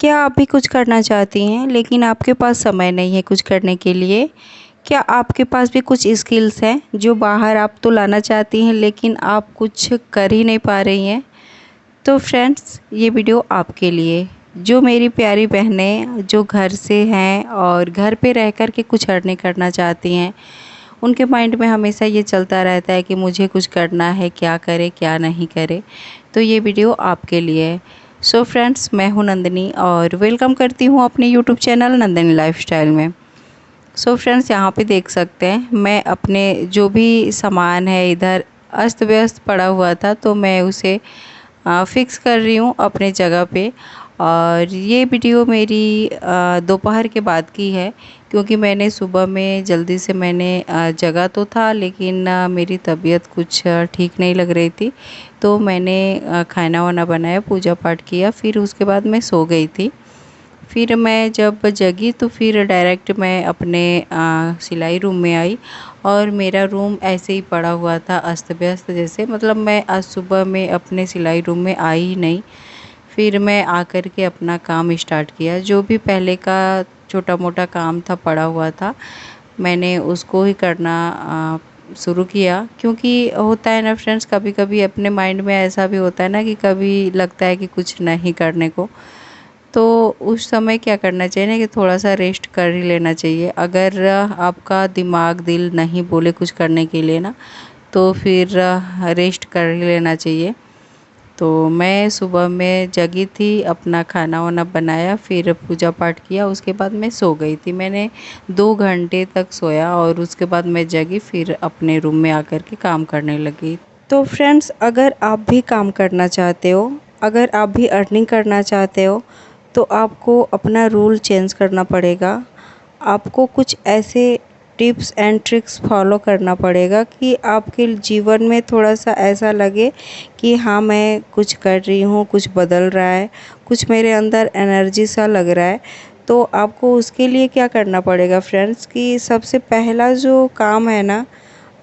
क्या आप भी कुछ करना चाहती हैं लेकिन आपके पास समय नहीं है कुछ करने के लिए? क्या आपके पास भी कुछ स्किल्स हैं जो बाहर आप तो लाना चाहती हैं लेकिन आप कुछ कर ही नहीं पा रही हैं? तो फ्रेंड्स, ये वीडियो आपके लिए, जो मेरी प्यारी बहनें जो घर से हैं और घर पे रह कर के कुछ अर्निंग करना चाहती हैं, उनके माइंड में हमेशा ये चलता रहता है कि मुझे कुछ करना है, क्या करें क्या नहीं करें। तो ये वीडियो आपके लिए है। सो फ्रेंड्स, मैं हूँ नंदिनी और वेलकम करती हूँ अपने यूट्यूब चैनल नंदिनी लाइफस्टाइल में। सो फ्रेंड्स, यहाँ पे देख सकते हैं मैं अपने जो भी सामान है इधर अस्त व्यस्त पड़ा हुआ था, तो मैं उसे फिक्स कर रही हूँ अपने जगह पे। और ये वीडियो मेरी दोपहर के बाद की है, क्योंकि मैंने सुबह में जल्दी से मैंने जगा तो था लेकिन मेरी तबीयत कुछ ठीक नहीं लग रही थी। तो मैंने खाना वाना बनाया, पूजा पाठ किया, फिर उसके बाद मैं सो गई थी। फिर मैं जब जगी तो फिर डायरेक्ट मैं अपने सिलाई रूम में आई, और मेरा रूम ऐसे ही पड़ा हुआ था अस्त व्यस्त जैसे, मतलब मैं आज सुबह में अपने सिलाई रूम में आई ही नहीं। फिर मैं आकर के अपना काम स्टार्ट किया, जो भी पहले का छोटा मोटा काम था पड़ा हुआ था, मैंने उसको ही करना शुरू किया। क्योंकि होता है ना फ्रेंड्स, कभी कभी अपने माइंड में ऐसा भी होता है ना कि कभी लगता है कि कुछ नहीं करने को, तो उस समय क्या करना चाहिए ना कि थोड़ा सा रेस्ट कर ही लेना चाहिए। अगर आपका दिमाग दिल नहीं बोले कुछ करने के लिए ना, तो फिर रेस्ट कर ही लेना चाहिए। तो मैं सुबह में जगी थी, अपना खाना वाना बनाया, फिर पूजा पाठ किया, उसके बाद मैं सो गई थी। मैंने 2 घंटे तक सोया और उसके बाद मैं जगी, फिर अपने रूम में आकर के काम करने लगी। तो फ्रेंड्स, अगर आप भी काम करना चाहते हो, अगर आप भी अर्निंग करना चाहते हो, तो आपको अपना रूल चेंज करना पड़ेगा। आपको कुछ ऐसे टिप्स एंड ट्रिक्स फॉलो करना पड़ेगा कि आपके जीवन में थोड़ा-सा ऐसा लगे कि हाँ, मैं कुछ कर रही हूँ, कुछ बदल रहा है, कुछ मेरे अंदर एनर्जी सा लग रहा है। तो आपको उसके लिए क्या करना पड़ेगा फ्रेंड्स, कि सबसे पहला जो काम है ना,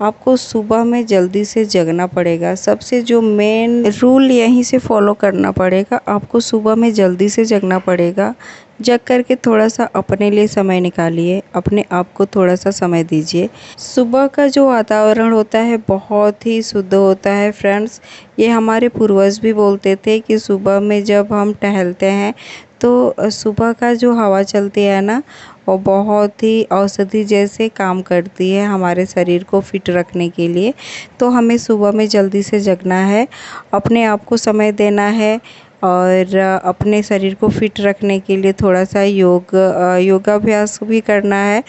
आपको सुबह में जल्दी से जगना पड़ेगा। सबसे जो मेन रूल यहीं से फॉलो करना पड़ेगा, आपको सुबह में जल्दी से जगना पड़ेगा। जग कर के थोड़ा-सा अपने लिए समय निकालिए, अपने आप को थोड़ा-सा समय दीजिए। सुबह का जो वातावरण होता है बहुत ही शुद्ध होता है फ्रेंड्स। ये हमारे पूर्वज भी बोलते थे कि सुबह में जब हम टहलते हैं, तो सुबह का जो हवा चलती है ना, वो बहुत ही औषधि जैसे काम करती है हमारे शरीर को फिट रखने के लिए। तो हमें सुबह में जल्दी से जगना है, अपने आप को समय देना है, और अपने शरीर को फिट रखने के लिए थोड़ा-सा योगाभ्यास भी करना है।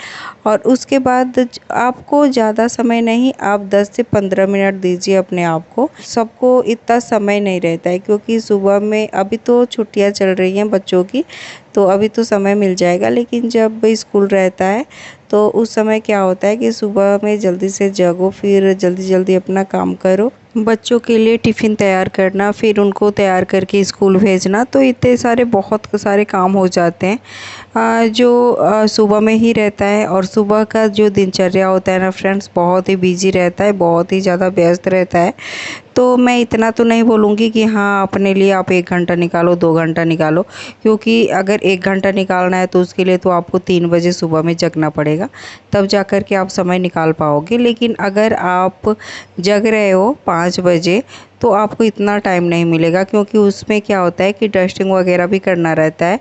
और उसके बाद आपको ज़्यादा समय नहीं, आप 10 से 15 मिनट दीजिए अपने आप को। सबको इतना समय नहीं रहता है, क्योंकि सुबह में अभी तो छुट्टियाँ चल रही हैं बच्चों की, तो अभी तो समय मिल जाएगा, लेकिन जब स्कूल रहता है तो उस समय क्या होता है कि सुबह में जल्दी से जगो, फिर जल्दी-जल्दी अपना काम करो। बच्चों के लिए टिफ़िन तैयार करना, फिर उनको तैयार करके स्कूल भेजना, तो इतने सारे बहुत सारे काम हो जाते हैं जो सुबह में ही रहता है। और सुबह का जो दिनचर्या होता है ना फ्रेंड्स, बहुत ही बिजी रहता है, बहुत ही ज़्यादा व्यस्त रहता है। तो मैं इतना तो नहीं बोलूँगी कि हाँ, अपने लिए आप 1 घंटा निकालो, 2 घंटा निकालो, क्योंकि अगर 1 घंटा निकालना है तो उसके लिए तो आपको 3 बजे सुबह में जगना पड़ेगा, तब जा कर के आप समय निकाल पाओगे। लेकिन अगर आप जग रहे हो 5 बजे, तो आपको इतना टाइम नहीं मिलेगा, क्योंकि उसमें क्या होता है कि डस्टिंग वगैरह भी करना रहता है,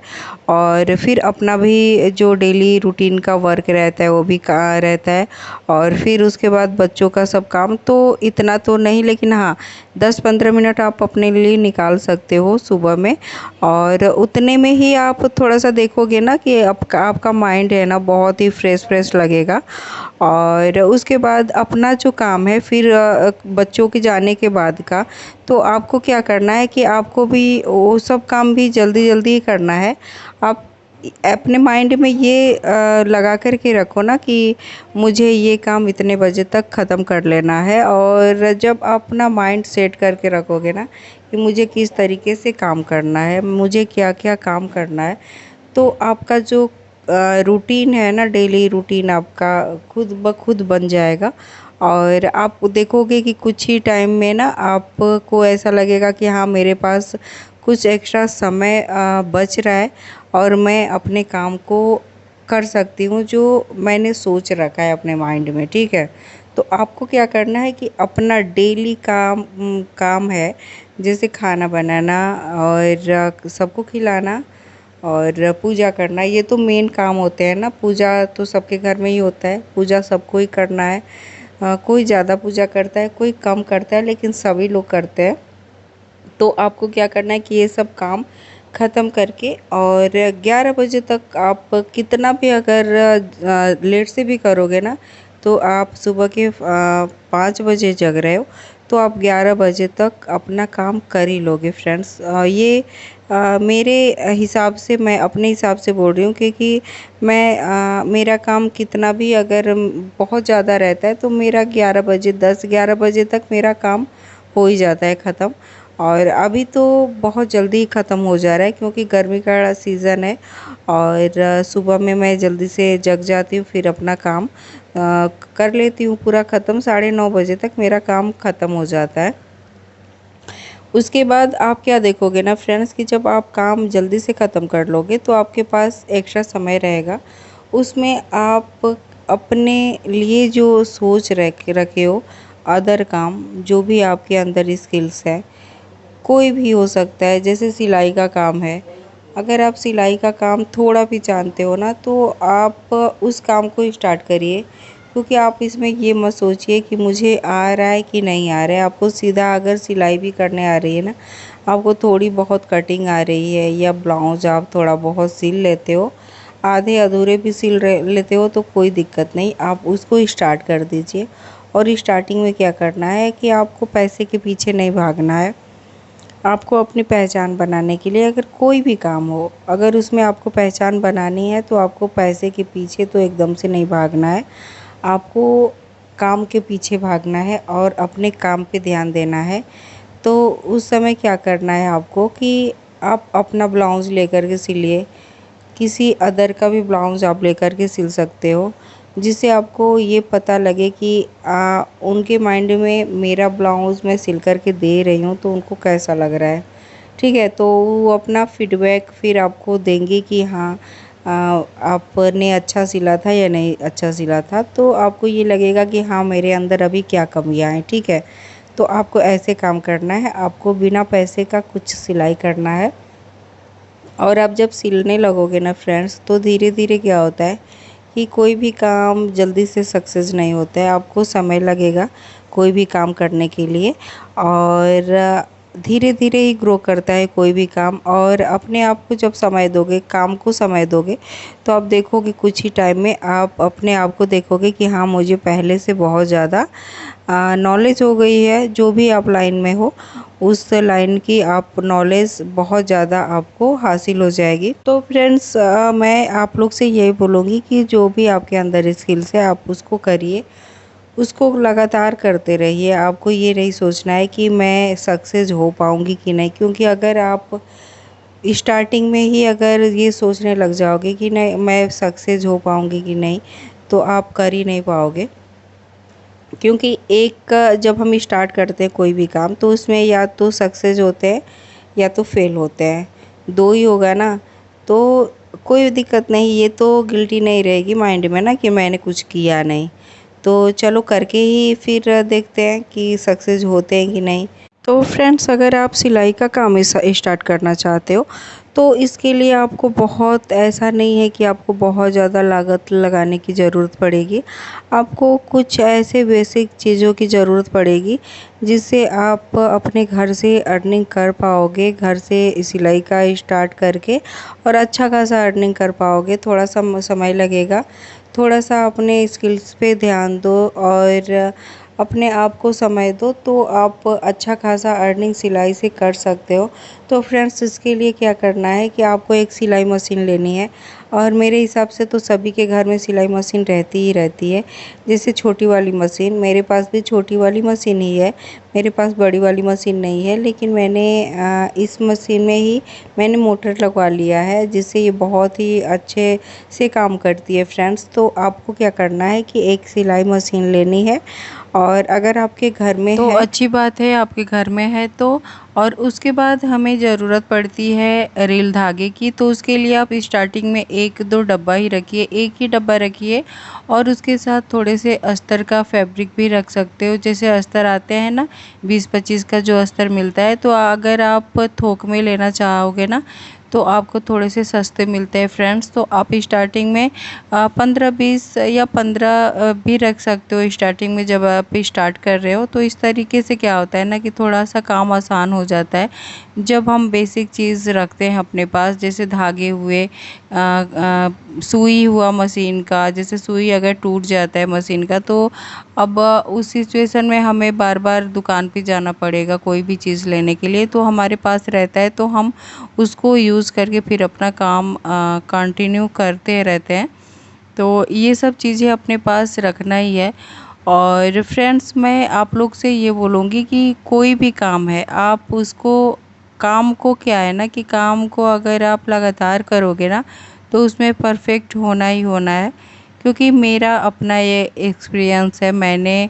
और फिर अपना भी जो डेली रूटीन का वर्क रहता है वो भी रहता है, और फिर उसके बाद बच्चों का सब काम। तो इतना तो नहीं, लेकिन हाँ, 10-15 मिनट आप अपने लिए निकाल सकते हो सुबह में। और उतने में ही आप थोड़ा-सा देखोगे ना कि आपका माइंड है ना बहुत ही फ्रेश लगेगा। और उसके बाद अपना जो काम है फिर बच्चों के जाने के बाद का, तो आपको क्या करना है कि आपको भी वो सब काम भी जल्दी-जल्दी ही करना है। आप अपने माइंड में ये लगा कर के रखो ना कि मुझे ये काम इतने बजे तक ख़त्म कर लेना है। और जब आप अपना माइंड सेट करके रखोगे ना कि मुझे किस तरीके से काम करना है, मुझे क्या-क्या काम करना है, तो आपका जो रूटीन है ना, डेली रूटीन आपका खुद ब खुद बन जाएगा। और आप देखोगे कि कुछ ही टाइम में ना आपको ऐसा लगेगा कि हाँ, मेरे पास कुछ एक्स्ट्रा समय बच रहा है और मैं अपने काम को कर सकती हूँ जो मैंने सोच रखा है अपने माइंड में, ठीक है। तो आपको क्या करना है कि अपना डेली काम है, जैसे खाना बनाना और सबको खिलाना और पूजा करना, ये तो मेन काम होते हैं ना। पूजा तो सबके घर में ही होता है, पूजा सबको ही करना है। कोई ज़्यादा पूजा करता है, कोई कम करता है, लेकिन सभी लोग करते हैं। तो आपको क्या करना है कि ये सब काम ख़त्म करके और 11 बजे तक आप कितना भी अगर लेट से भी करोगे ना, तो आप सुबह के 5 बजे जग रहे हो तो आप 11 बजे तक अपना काम कर ही लोगे फ्रेंड्स। ये मेरे हिसाब से, मैं अपने हिसाब से बोल रही हूँ, क्योंकि मेरा काम कितना भी अगर बहुत ज़्यादा रहता है तो मेरा 11 बजे 10-11 बजे तक मेरा काम हो ही जाता है ख़त्म। और अभी तो बहुत जल्दी ख़त्म हो जा रहा है क्योंकि गर्मी का सीज़न है और सुबह में मैं जल्दी से जग जाती हूँ, फिर अपना काम कर लेती हूँ पूरा ख़त्म। 9:30 बजे तक मेरा काम ख़त्म हो जाता है। उसके बाद आप क्या देखोगे ना फ्रेंड्स कि जब आप काम जल्दी से ख़त्म कर लोगे तो आपके पास एक्स्ट्रा समय रहेगा, उसमें आप अपने लिए जो सोच रखे हो, अदर काम जो भी आपके अंदर स्किल्स है, कोई भी हो सकता है। जैसे सिलाई का काम है, अगर आप सिलाई का काम थोड़ा भी जानते हो ना तो आप उस काम को स्टार्ट करिए, क्योंकि आप इसमें ये मत सोचिए कि मुझे आ रहा है कि नहीं आ रहा है। आपको सीधा अगर सिलाई भी करने आ रही है ना, आपको थोड़ी बहुत कटिंग आ रही है या ब्लाउज आप थोड़ा बहुत सिल लेते हो, आधे अधूरे भी लेते हो, तो कोई दिक्कत नहीं, आप उसको स्टार्ट कर दीजिए। और स्टार्टिंग में क्या करना है कि आपको पैसे के पीछे नहीं भागना है। आपको अपनी पहचान बनाने के लिए अगर कोई भी काम हो, अगर उसमें आपको पहचान बनानी है तो आपको पैसे के पीछे तो एकदम से नहीं भागना है। आपको काम के पीछे भागना है और अपने काम पे ध्यान देना है। तो उस समय क्या करना है आपको कि आप अपना ब्लाउज़ लेकर के सिलिए, किसी अदर का भी ब्लाउज़ आप लेकर के सिल सकते हो, जिससे आपको ये पता लगे कि उनके माइंड में मेरा ब्लाउज़ मैं सिल कर के दे रही हूँ तो उनको कैसा लग रहा है, ठीक है। तो वो अपना फीडबैक फिर आपको देंगे कि हाँ, आपने अच्छा सिला था या नहीं अच्छा सिला था। तो आपको ये लगेगा कि हाँ, मेरे अंदर अभी क्या कमियाँ हैं, ठीक है। तो आपको ऐसे काम करना है, आपको बिना पैसे का कुछ सिलाई करना है। और आप जब सिलने लगोगे ना फ्रेंड्स, तो धीरे धीरे क्या होता है कि कोई भी काम जल्दी से सक्सेस नहीं होता है, आपको समय लगेगा कोई भी काम करने के लिए। और धीरे धीरे ही ग्रो करता है कोई भी काम। और अपने आप को जब समय दोगे, काम को समय दोगे, तो आप देखोगे कुछ ही टाइम में आप अपने आप को देखोगे कि हाँ, मुझे पहले से बहुत ज़्यादा नॉलेज हो गई है। जो भी आप लाइन में हो, उस लाइन की आप नॉलेज बहुत ज़्यादा आपको हासिल हो जाएगी। तो फ्रेंड्स, मैं आप लोग से यही बोलूँगी कि जो भी आपके अंदर स्किल्स है आप उसको करिए, उसको लगातार करते रहिए। आपको ये नहीं सोचना है कि मैं सक्सेस हो पाऊँगी कि नहीं, क्योंकि अगर आप स्टार्टिंग में ही अगर ये सोचने लग जाओगे कि नहीं मैं सक्सेस हो पाऊँगी कि नहीं, तो आप कर ही नहीं पाओगे। क्योंकि जब हम स्टार्ट करते हैं कोई भी काम, तो उसमें या तो सक्सेस होते हैं या तो फेल होते हैं, दो ही होगा ना। तो कोई दिक्कत नहीं, ये तो गिल्टी नहीं रहेगी माइंड में ना कि मैंने कुछ किया नहीं। तो चलो करके ही फिर देखते हैं कि सक्सेस होते हैं कि नहीं। तो फ्रेंड्स, अगर आप सिलाई का काम स्टार्ट करना चाहते हो तो इसके लिए आपको बहुत ऐसा नहीं है कि आपको बहुत ज़्यादा लागत लगाने की ज़रूरत पड़ेगी। आपको कुछ ऐसे बेसिक चीज़ों की ज़रूरत पड़ेगी जिससे आप अपने घर से अर्निंग कर पाओगे, घर से सिलाई का स्टार्ट करके, और अच्छा खासा अर्निंग कर पाओगे। थोड़ा सा समय लगेगा, थोड़ा सा अपने स्किल्स पे ध्यान दो और अपने आप को समय दो, तो आप अच्छा खासा अर्निंग सिलाई से कर सकते हो। तो फ्रेंड्स, इसके लिए क्या करना है कि आपको एक सिलाई मशीन लेनी है, और मेरे हिसाब से तो सभी के घर में सिलाई मशीन रहती ही रहती है। जैसे छोटी वाली मशीन, मेरे पास भी छोटी वाली मशीन ही है, मेरे पास बड़ी वाली मशीन नहीं है। लेकिन मैंने इस मशीन में ही मैंने मोटर लगवा लिया है, जिससे ये बहुत ही अच्छे से काम करती है फ्रेंड्स। तो आपको क्या करना है कि एक सिलाई मशीन लेनी है, और अगर आपके घर में तो है अच्छी बात है, आपके घर में है तो और उसके बाद हमें ज़रूरत पड़ती है रील धागे की। तो उसके लिए आप स्टार्टिंग में 1-2 डब्बा ही रखिए, एक ही डब्बा रखिए और उसके साथ थोड़े से अस्तर का फैब्रिक भी रख सकते हो। जैसे अस्तर आते हैं ना 20-25 का जो अस्तर मिलता है, तो अगर आप थोक में लेना चाहोगे ना तो आपको थोड़े से सस्ते मिलते हैं फ्रेंड्स। तो आप स्टार्टिंग में 15-20 या 15 भी रख सकते हो स्टार्टिंग में, जब आप स्टार्ट कर रहे हो। तो इस तरीके से क्या होता है ना कि थोड़ा सा काम आसान हो जाता है जब हम बेसिक चीज़ रखते हैं अपने पास। जैसे धागे हुए, सुई हुआ मशीन का, जैसे सुई अगर टूट जाता है मशीन का, तो अब उस सिचुएशन में हमें बार बार दुकान पे जाना पड़ेगा कोई भी चीज़ लेने के लिए। तो हमारे पास रहता है तो हम उसको यूज़ करके फिर अपना काम कंटिन्यू करते रहते हैं। तो ये सब चीज़ें अपने पास रखना ही है। और फ्रेंड्स, मैं आप लोग से ये बोलूँगी कि कोई भी काम है, आप उसको काम को क्या है ना कि काम को अगर आप लगातार करोगे ना तो उसमें परफेक्ट होना ही होना है। क्योंकि मेरा अपना ये एक्सपीरियंस है, मैंने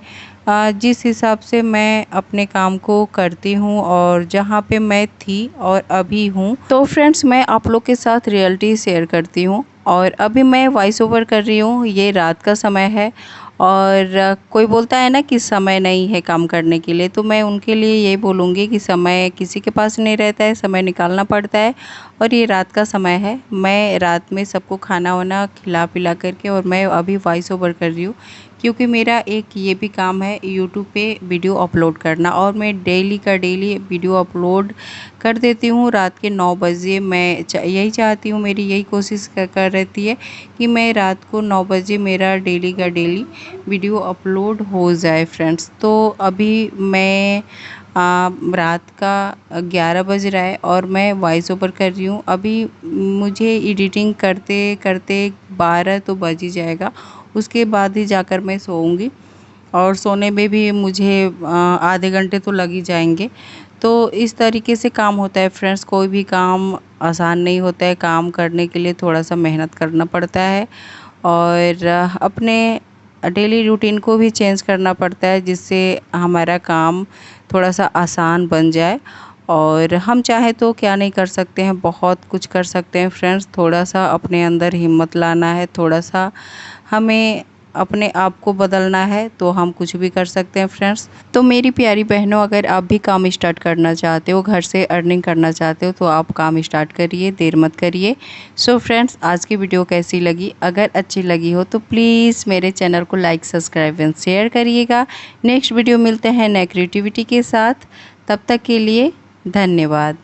जिस हिसाब से मैं अपने काम को करती हूँ और जहाँ पे मैं थी और अभी हूँ, तो फ्रेंड्स मैं आप लोग के साथ रियलिटी शेयर करती हूँ। और अभी मैं वॉइस ओवर कर रही हूँ, ये रात का समय है और कोई बोलता है ना कि समय नहीं है काम करने के लिए, तो मैं उनके लिए ये बोलूँगी कि समय किसी के पास नहीं रहता है, समय निकालना पड़ता है। और ये रात का समय है, मैं रात में सबको खाना वाना खिला पिला करके और मैं अभी वॉइस ओवर कर रही हूँ। क्योंकि मेरा एक ये भी काम है यूट्यूब पे वीडियो अपलोड करना, और मैं डेली का डेली वीडियो अपलोड कर देती हूँ रात के 9 बजे। मैं यही चाहती हूँ, मेरी यही कोशिश कर रहती है कि मैं रात को 9 बजे मेरा डेली का डेली वीडियो अपलोड हो जाए फ्रेंड्स। तो अभी मैं रात का 11 बज रहा है और मैं वॉइस ओवर कर रही हूँ। अभी मुझे एडिटिंग करते करते 12 तो बज ही जाएगा, उसके बाद ही जाकर मैं सोऊंगी। और सोने में भी मुझे आधे घंटे तो लग ही जाएंगे। तो इस तरीके से काम होता है फ्रेंड्स, कोई भी काम आसान नहीं होता है, काम करने के लिए थोड़ा सा मेहनत करना पड़ता है और अपने डेली रूटीन को भी चेंज करना पड़ता है, जिससे हमारा काम थोड़ा सा आसान बन जाए। और हम चाहे तो क्या नहीं कर सकते हैं, बहुत कुछ कर सकते हैं फ्रेंड्स। थोड़ा सा अपने अंदर हिम्मत लाना है, थोड़ा सा हमें अपने आप को बदलना है, तो हम कुछ भी कर सकते हैं फ्रेंड्स। तो मेरी प्यारी बहनों, अगर आप भी काम स्टार्ट करना चाहते हो, घर से अर्निंग करना चाहते हो, तो आप काम स्टार्ट करिए, देर मत करिए। सो फ्रेंड्स, आज की वीडियो कैसी लगी? अगर अच्छी लगी हो तो प्लीज़ मेरे चैनल को लाइक, सब्सक्राइब एंड शेयर करिएगा। नेक्स्ट वीडियो मिलते हैं नए क्रिएटिविटी के साथ, तब तक के लिए धन्यवाद।